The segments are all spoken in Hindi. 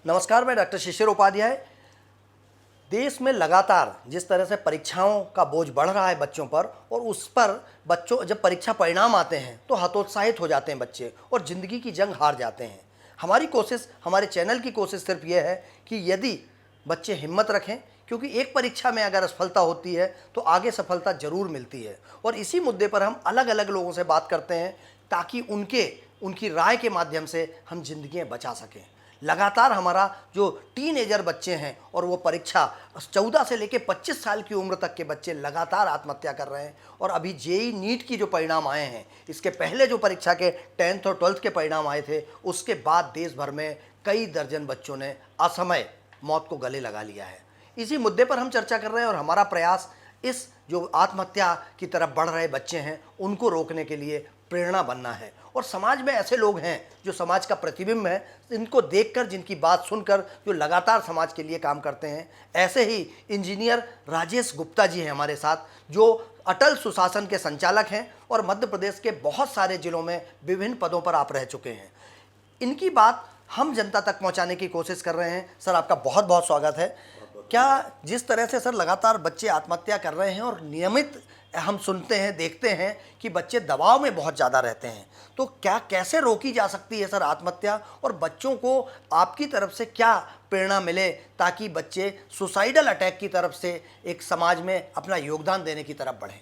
नमस्कार, मैं डॉक्टर शिशिर उपाध्याय। देश में लगातार जिस तरह से परीक्षाओं का बोझ बढ़ रहा है बच्चों पर, और उस पर बच्चों जब परीक्षा परिणाम आते हैं तो हतोत्साहित हो जाते हैं बच्चे और ज़िंदगी की जंग हार जाते हैं। हमारी कोशिश, हमारे चैनल की कोशिश सिर्फ ये है कि यदि बच्चे हिम्मत रखें, क्योंकि एक परीक्षा में अगर असफलता होती है तो आगे सफलता ज़रूर मिलती है। और इसी मुद्दे पर हम अलग अलग लोगों से बात करते हैं ताकि उनकी राय के माध्यम से हम जिंदगियां बचा सकें। लगातार हमारा जो टीनेजर बच्चे हैं और वो परीक्षा 14 से लेकर 25 साल की उम्र तक के बच्चे लगातार आत्महत्या कर रहे हैं। और अभी जेई नीट की जो परिणाम आए हैं, इसके पहले जो परीक्षा के 10th और 12th के परिणाम आए थे, उसके बाद देश भर में कई दर्जन बच्चों ने असमय मौत को गले लगा लिया है। इसी मुद्दे पर हम चर्चा कर रहे हैं और हमारा प्रयास इस जो आत्महत्या की तरफ बढ़ रहे बच्चे हैं उनको रोकने के लिए प्रेरणा बनना है। और समाज में ऐसे लोग हैं जो समाज का प्रतिबिंब है, इनको देखकर, जिनकी बात सुनकर जो लगातार समाज के लिए काम करते हैं। ऐसे ही इंजीनियर राजेश गुप्ता जी हैं हमारे साथ, जो अटल सुशासन के संचालक हैं और मध्य प्रदेश के बहुत सारे जिलों में विभिन्न पदों पर आप रह चुके हैं। इनकी बात हम जनता तक पहुंचाने की कोशिश कर रहे हैं। सर, आपका बहुत बहुत स्वागत है। क्या जिस तरह से सर लगातार बच्चे आत्महत्या कर रहे हैं और नियमित हम सुनते हैं, देखते हैं कि बच्चे दबाव में बहुत ज़्यादा रहते हैं, तो क्या कैसे रोकी जा सकती है सर आत्महत्या, और बच्चों को आपकी तरफ से क्या प्रेरणा मिले ताकि बच्चे सुसाइडल अटैक की तरफ से एक समाज में अपना योगदान देने की तरफ बढ़ें?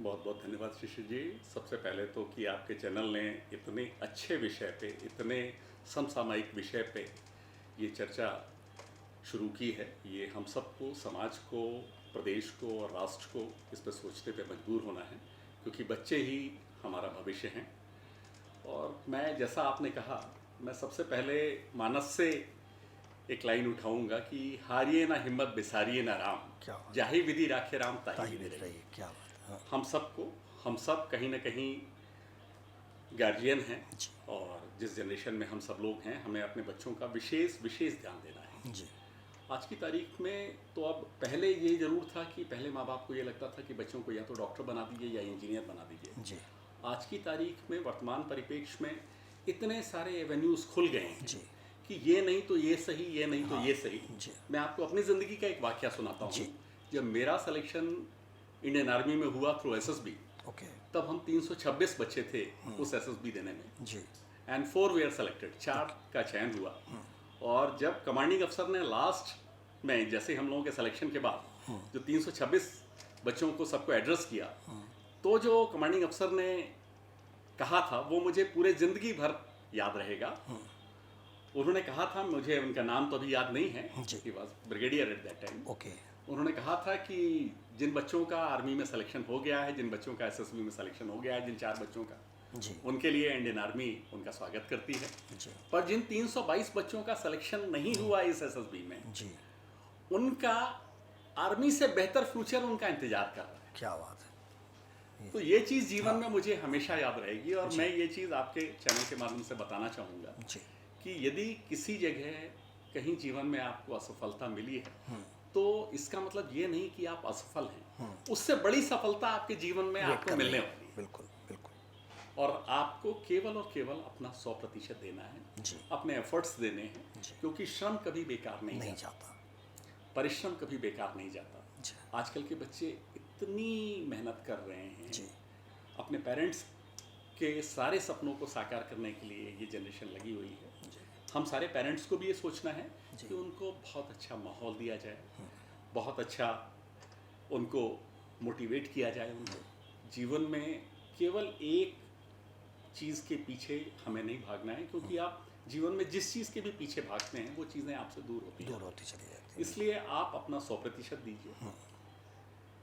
बहुत बहुत धन्यवाद शिशिर जी। सबसे पहले तो कि आपके चैनल ने इतने अच्छे विषय पे, इतने समसामयिक विषय पे ये चर्चा शुरू की है। ये हम सबको, समाज को, प्रदेश को और राष्ट्र को इस पर सोचने पे मजबूर होना है, क्योंकि बच्चे ही हमारा भविष्य हैं। और मैं, जैसा आपने कहा, मैं सबसे पहले मानस से एक लाइन उठाऊंगा कि हारिए ना हिम्मत, बिसारिए ना राम, क्या जाहि विधि राखे राम ताहि ताही विधि विधि रही। रही। क्या बात है। हाँ। हम सब कहीं ना कहीं गार्जियन हैं, जी और जिस जनरेशन में हम सब लोग हैं, हमें अपने बच्चों का विशेष ध्यान देना है। जी आज की तारीख में तो, अब पहले ये ज़रूर था कि पहले माँ बाप को ये लगता था कि बच्चों को या तो डॉक्टर बना दीजिए या इंजीनियर बना दीजिए। जी आज की तारीख में, वर्तमान परिप्रेक्ष्य में इतने सारे एवेन्यूज़ खुल गए हैं जी कि ये नहीं तो ये सही, ये नहीं तो ये सही। जी मैं आपको अपनी ज़िंदगी का एक वाकया सुनाता जी। हूँ। जब मेरा सिलेक्शन इंडियन आर्मी में हुआ थ्रू एसएसबी, ओके। तब हम 326 बच्चे थे उस एसएसबी देने में, जी एंड 4 वे आर सेलेक्टेड, 4 का चयन हुआ। और जब कमांडिंग अफसर ने लास्ट में, जैसे हम लोगों के सिलेक्शन के बाद जो 326 बच्चों को सबको एड्रेस किया, तो जो कमांडिंग अफसर ने कहा था वो मुझे पूरे ज़िंदगी भर याद रहेगा। उन्होंने कहा था, मुझे उनका नाम तो अभी याद नहीं है, he was brigadier at that time. Okay. उन्होंने कहा था कि जिन बच्चों का आर्मी में सिलेक्शन हो गया है, जिन बच्चों का एसएसबी में सिलेक्शन हो गया है, जिन 4 बच्चों का, जी उनके लिए इंडियन आर्मी उनका स्वागत करती है। जी पर जिन 322 बच्चों का सिलेक्शन नहीं हुआ इस एसएसबी में, जी। उनका आर्मी से बेहतर फ्यूचर उनका इंतजार कर रहा है। क्या बात है। तो ये चीज़ जीवन में मुझे हमेशा याद रहेगी। और मैं ये चीज़ आपके चैनल के माध्यम से बताना चाहूँगा जी कि यदि किसी जगह कहीं जीवन में आपको असफलता मिली है, तो इसका मतलब ये नहीं कि आप असफल हैं। उससे बड़ी सफलता आपके जीवन में आपको मिलने वाली है। बिल्कुल बिल्कुल। और आपको केवल और केवल अपना 100% देना है जी। अपने एफर्ट्स देने हैं, क्योंकि श्रम कभी बेकार नहीं जाता, परिश्रम कभी बेकार नहीं जाता। जी। आजकल के बच्चे इतनी मेहनत कर रहे हैं जी। अपने पेरेंट्स के सारे सपनों को साकार करने के लिए ये जनरेशन लगी हुई है। हम सारे पेरेंट्स को भी ये सोचना है कि उनको बहुत अच्छा माहौल दिया जाए, बहुत अच्छा उनको मोटिवेट किया जाए। उनको जीवन में केवल एक चीज़ के पीछे हमें नहीं भागना है, क्योंकि आप जीवन में जिस चीज़ के भी पीछे भागते हैं वो चीज़ें आपसे दूर होती चली जाती है। इसलिए आप अपना 100% दीजिए,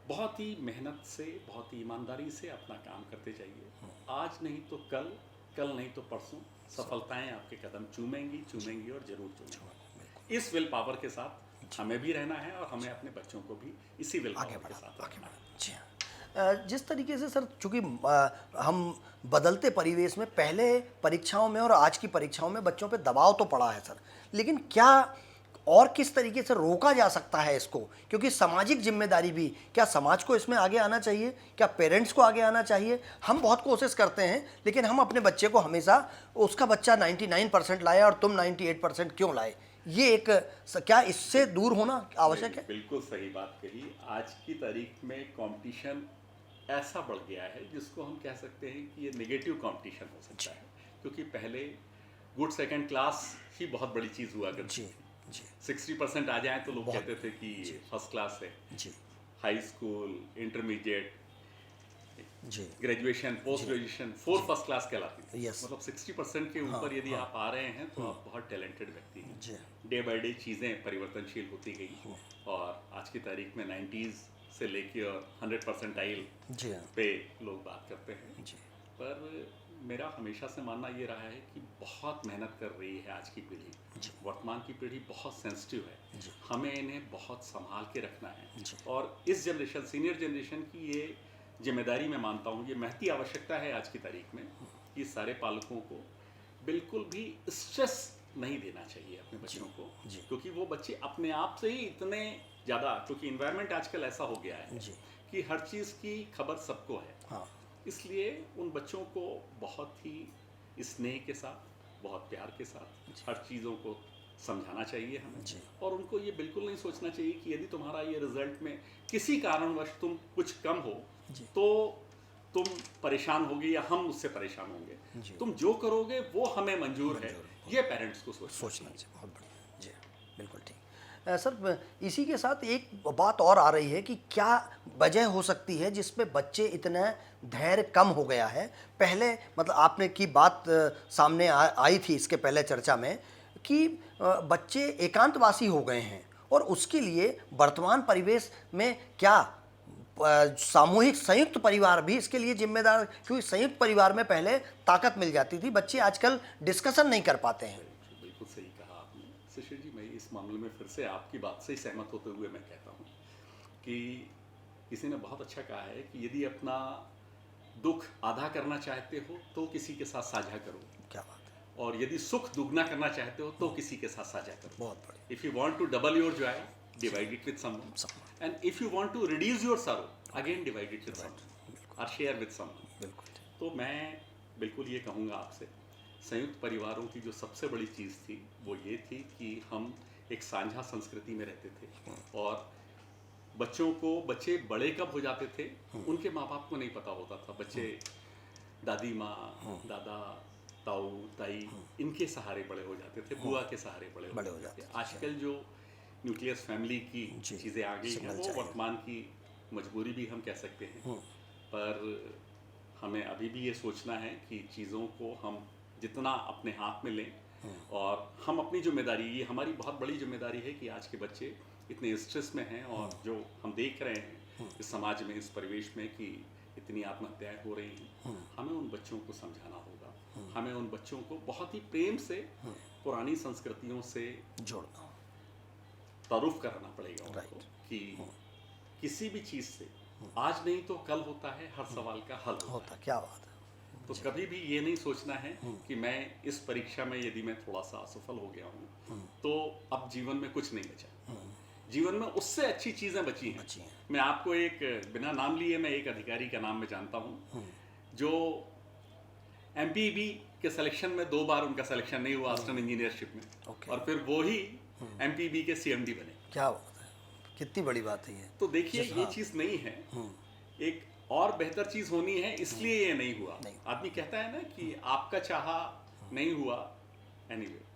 बहुत ही मेहनत से, बहुत ही ईमानदारी से अपना काम करते जाइए। आज नहीं तो कल, कल नहीं तो परसों सफलताएं आपके कदम चूमेंगी और जरूर चूमेंगी। इस विल पावर के साथ हमें भी रहना है और हमें अपने बच्चों को भी इसी विल पावर के साथ रखना है। जी हाँ। जिस तरीके से सर, चूँकि हम बदलते परिवेश में, पहले परीक्षाओं में और आज की परीक्षाओं में बच्चों पे दबाव तो पड़ा है सर, लेकिन क्या और किस तरीके से रोका जा सकता है इसको, क्योंकि सामाजिक जिम्मेदारी भी, क्या समाज को इसमें आगे आना चाहिए, क्या पेरेंट्स को आगे आना चाहिए? हम बहुत कोशिश करते हैं लेकिन हम अपने बच्चे को हमेशा उसका बच्चा 99% लाए और तुम 98% क्यों लाए, ये एक क्या इससे दूर होना आवश्यक है? बिल्कुल सही बात कही। आज की तारीख में कंपटीशन ऐसा बढ़ गया है जिसको हम कह सकते हैं कि ये नेगेटिव कंपटीशन हो सकता है, क्योंकि पहले गुड सेकंड क्लास ही बहुत बड़ी चीज़ हुआ करती जी थी। जी 60% आ जाए तो लोग बहुत कहते थे कि फर्स्ट क्लास है। जी हाई स्कूल, इंटरमीडिएट, जी graduation, post graduation, four first class कहलाती थी। Yes. मतलब 60% के ऊपर यदि आप आ रहे हैं तो आप बहुत टैलेंटेड व्यक्ति हैं। जी डे बाय डे चीज़ें परिवर्तनशील होती गई और आज की तारीख में 90s से लेके और 100 परसेंटाइल जी हाँ पे लोग बात करते हैं। जी पर मेरा हमेशा से मानना ये रहा है कि बहुत मेहनत कर रही है आज की पीढ़ी। वर्तमान की पीढ़ी बहुत सेंसिटिव है, हमें इन्हें बहुत संभाल के रखना है। और इस जनरेशन, सीनियर जनरेशन की ये जिम्मेदारी मैं मानता हूँ, ये महती आवश्यकता है आज की तारीख में कि सारे पालकों को बिल्कुल भी स्ट्रेस नहीं देना चाहिए अपने बच्चों को, क्योंकि वो बच्चे अपने आप से ही इतने ज़्यादा, क्योंकि इन्वायरमेंट आजकल ऐसा हो गया है कि हर चीज़ की खबर सबको है। हाँ इसलिए उन बच्चों को बहुत ही स्नेह के साथ, बहुत प्यार के साथ हर चीज़ों को समझाना चाहिए हमें। और उनको ये बिल्कुल नहीं सोचना चाहिए कि यदि तुम्हारा ये रिजल्ट में किसी कारणवश तुम कुछ कम हो तो तुम परेशान होगे या हम उससे परेशान होंगे। तुम जो करोगे वो हमें मंजूर है, ये पेरेंट्स को सोचना चाहिए। बहुत बढ़िया जी, बिल्कुल ठीक। सर इसी के साथ एक बात और आ रही है कि क्या वजह हो सकती है जिसपे बच्चे इतना धैर्य कम हो गया है? पहले मतलब आपने की बात सामने आई थी इसके पहले चर्चा में कि बच्चे एकांतवासी हो गए हैं और उसके लिए वर्तमान परिवेश में क्या सामूहिक संयुक्त परिवार भी इसके लिए जिम्मेदार, क्योंकि संयुक्त परिवार में पहले ताकत मिल जाती थी, बच्चे आजकल डिस्कशन नहीं कर पाते हैं। बिल्कुल सही कहा आपने शिशिर जी। मैं इस मामले में फिर से आपकी बात से ही सहमत होते हुए मैं कहता हूँ कि किसी ने बहुत अच्छा कहा है कि यदि अपना दुख आधा करना चाहते हो तो किसी के साथ साझा करो। क्या बात है। और यदि सुख दुगना करना चाहते हो तो किसी के साथ साझा करो। बहुत बढ़िया। If you want to double your joy, divide it with someone, and if you want to reduce your sorrow, again divide it with someone or share with someone। तो मैं बिल्कुल ये कहूँगा आपसे, संयुक्त परिवारों की जो सबसे बड़ी चीज़ थी वो ये थी कि हम एक साझा संस्कृति में रहते थे और बच्चे बड़े कब हो जाते थे उनके माँ बाप को नहीं पता होता था। बच्चे दादी माँ, दादा, ताऊ, ताई, इनके सहारे बड़े हो जाते थे, बुआ के सहारे बड़े हो जाते थे। आजकल जो न्यूक्लियस फैमिली की चीज़ें आ गई हैं वो वर्तमान की मजबूरी भी हम कह सकते हैं। पर हमें अभी भी ये सोचना है कि चीज़ों को हम जितना अपने हाथ में लें और हम अपनी जिम्मेदारी, ये हमारी बहुत बड़ी जिम्मेदारी है कि आज के बच्चे इतने स्ट्रेस में हैं और जो हम देख रहे हैं इस समाज में, इस परिवेश में कि इतनी आत्महत्याएं हो रही हैं, हमें उन बच्चों को समझाना होगा। हमें उन बच्चों को बहुत ही प्रेम से पुरानी संस्कृतियों से जोड़ना, तारुफ कराना पड़ेगा उनको कि किसी भी चीज़ से आज नहीं तो कल होता है, हर सवाल का हल होता है। क्या बात है। तो कभी भी ये नहीं सोचना है कि मैं इस परीक्षा में यदि मैं थोड़ा सा असफल हो गया हूँ तो अब जीवन में कुछ नहीं बचा। जीवन में उससे अच्छी चीज़ें बची हैं। मैं आपको एक बिना नाम लिए मैं एक अधिकारी का नाम मैं जानता हूँ जो MPB के सिलेक्शन में 2 बार उनका सिलेक्शन नहीं हुआ असिस्टेंट इंजीनियरशिप में, और फिर वो ही MPB के CMD बने। क्या बात है, कितनी बड़ी बात है ये। तो देखिए ये चीज़ नहीं है, एक और बेहतर चीज़ होनी है, इसलिए ये नहीं हुआ। आदमी कहता है ना कि आपका चाहा नहीं हुआ, एनीवे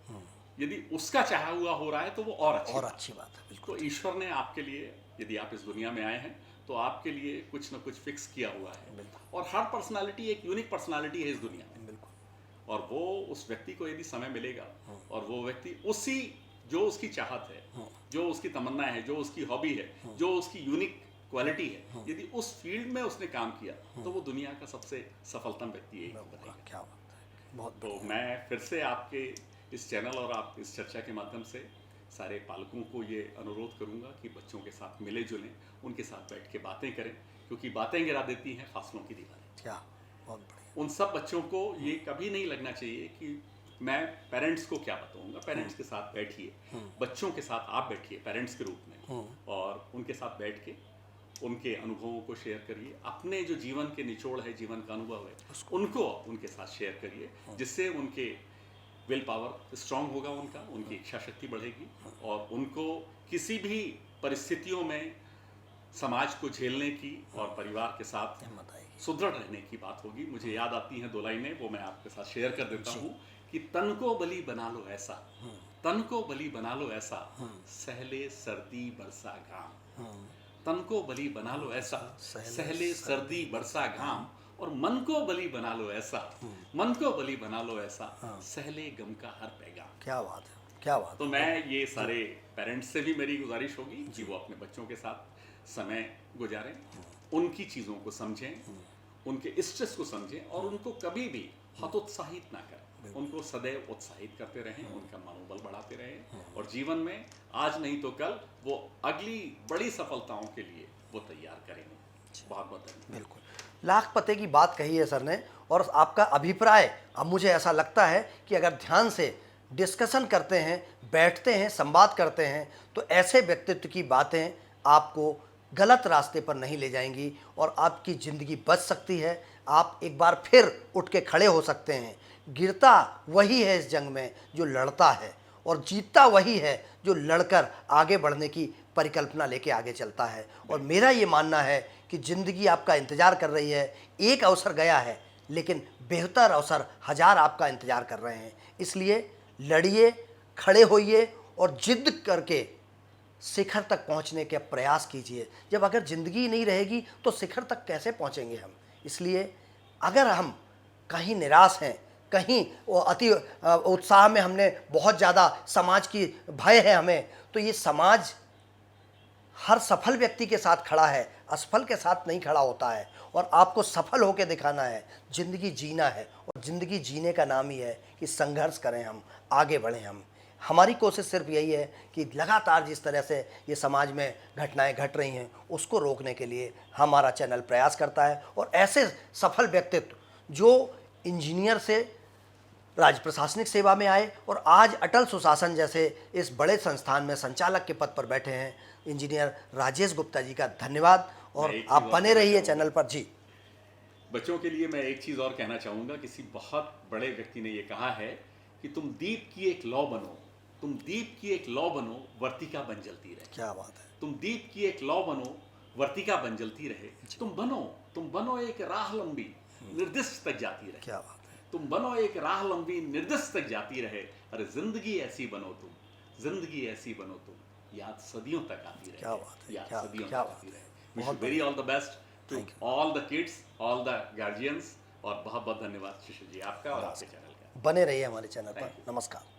यदि उसका चाहा हुआ हो रहा है तो वो और अच्छी बात है। तो ईश्वर ने आपके लिए, यदि आप इस दुनिया में आए हैं तो आपके लिए कुछ ना कुछ फिक्स किया हुआ है। और हर पर्सनालिटी एक यूनिक पर्सनालिटी है इस दुनिया में, और वो उस व्यक्ति को यदि समय मिलेगा और वो व्यक्ति उसी जो उसकी चाहत है, जो उसकी तमन्ना है, जो उसकी हॉबी है, जो उसकी यूनिक क्वालिटी है, यदि उस फील्ड में उसने काम किया तो वो दुनिया का सबसे सफलतम व्यक्ति यही बनेगा। क्या बात है, बहुत। तो मैं फिर से आपके इस चैनल और आप इस चर्चा के माध्यम से सारे पालकों को ये अनुरोध करूंगा कि बच्चों के साथ मिले जुलें, उनके साथ बैठ के बातें करें, क्योंकि बातें गिरा देती हैं फासलों की दीवारें। क्या बहुत बढ़िया। उन सब बच्चों को ये कभी नहीं लगना चाहिए कि मैं पेरेंट्स को क्या बताऊंगा, पेरेंट्स के साथ बैठिए, बच्चों के साथ आप बैठिए पेरेंट्स के रूप में, और उनके साथ बैठ के उनके अनुभवों को शेयर करिए, अपने जो जीवन के निचोड़ है, जीवन का अनुभव है, उनको उनके साथ शेयर करिए, जिससे उनके विल पावर स्ट्रांग होगा, उनकी इच्छा शक्ति बढ़ेगी, और उनको किसी भी परिस्थितियों में समाज को झेलने की और परिवार के साथ सुदृढ़ रहने की बात होगी। मुझे याद आती हैं 2 लाइनें, वो मैं आपके साथ शेयर कर देता हूँ कि तन को बलि बना लो ऐसा, तन को बलि बना लो ऐसा, सहले सर्दी बरसा घाम, तन को बलि बना लो ऐसा, सहले सर्दी बरसा घाम, और मन को बलि बना लो ऐसा, मन को बलि बना लो ऐसा, सहले गम का हर पैगाम। क्या बात है, क्या बात। तो मैं ये सारे पेरेंट्स से भी मेरी गुजारिश होगी कि वो अपने बच्चों के साथ समय गुजारें, उनकी चीज़ों को समझें, उनके स्ट्रेस को समझें, और उनको कभी भी हतोत्साहित ना करें, उनको सदैव उत्साहित करते रहें, उनका मनोबल बढ़ाते रहें, और जीवन में आज नहीं तो कल वो अगली बड़ी सफलताओं के लिए वो तैयार करेंगे। बहुत बहुत धन्यवाद। बिल्कुल, लाख पते की बात कही है सर ने, और आपका अभिप्राय अब मुझे ऐसा लगता है कि अगर ध्यान से डिस्कशन करते हैं, बैठते हैं, संवाद करते हैं, तो ऐसे व्यक्तित्व की बातें आपको गलत रास्ते पर नहीं ले जाएंगी और आपकी ज़िंदगी बच सकती है। आप एक बार फिर उठ के खड़े हो सकते हैं। गिरता वही है इस जंग में जो लड़ता है, और जीतता वही है जो लड़कर आगे बढ़ने की परिकल्पना लेके आगे चलता है। और मेरा ये मानना है कि ज़िंदगी आपका इंतज़ार कर रही है। एक अवसर गया है, लेकिन बेहतर अवसर हज़ार आपका इंतज़ार कर रहे हैं। इसलिए लड़िए, खड़े होइए और जिद करके शिखर तक पहुंचने के प्रयास कीजिए। जब अगर ज़िंदगी नहीं रहेगी तो शिखर तक कैसे पहुंचेंगे हम। इसलिए अगर हम कहीं निराश हैं, कहीं वो अति उत्साह में हमने बहुत ज़्यादा समाज की भय है हमें, तो ये समाज हर सफल व्यक्ति के साथ खड़ा है, असफल के साथ नहीं खड़ा होता है। और आपको सफल होकर दिखाना है, ज़िंदगी जीना है, और ज़िंदगी जीने का नाम ही है कि संघर्ष करें, हम आगे बढ़ें। हम हमारी कोशिश सिर्फ यही है कि लगातार जिस तरह से ये समाज में घटनाएं घट रही हैं, उसको रोकने के लिए हमारा चैनल प्रयास करता है। और ऐसे सफल व्यक्तित्व जो इंजीनियर से राज्य प्रशासनिक सेवा में आए और आज अटल सुशासन जैसे इस बड़े संस्थान में संचालक के पद पर बैठे हैं, इंजीनियर राजेश गुप्ता जी का धन्यवाद। और आप बने रहिए चैनल पर। जी, बच्चों के लिए मैं एक चीज़ और कहना चाहूँगा। किसी बहुत बड़े व्यक्ति ने ये कहा है कि तुम दीप की एक लौ बनो, तुम दीप की एक लौ बनो, वर्तिका बन जलती रहे। क्या बात है। तुम दीप की एक लौ बनो, वर्तिका बन जलती रहे। तुम बनो एक राह लंबी, निर्दिष्ट तक जाती रहे। क्या बात है। तुम बनो एक राह लंबी, निर्दिष्ट तक जाती रहे। अरे जिंदगी ऐसी बनो तुम, जिंदगी ऐसी बनो तुम, याद सदियों तक आती रहे। क्या बात है, याद क्या- सदियों क्या तक बात आती है। रहे। Wish you very all the best to all the kids, all the guardians, और बहुत बहुत धन्यवाद शिशु जी आपका और आपके चैनल का। बने रहिए हमारे चैनल पर। Thank you. नमस्कार।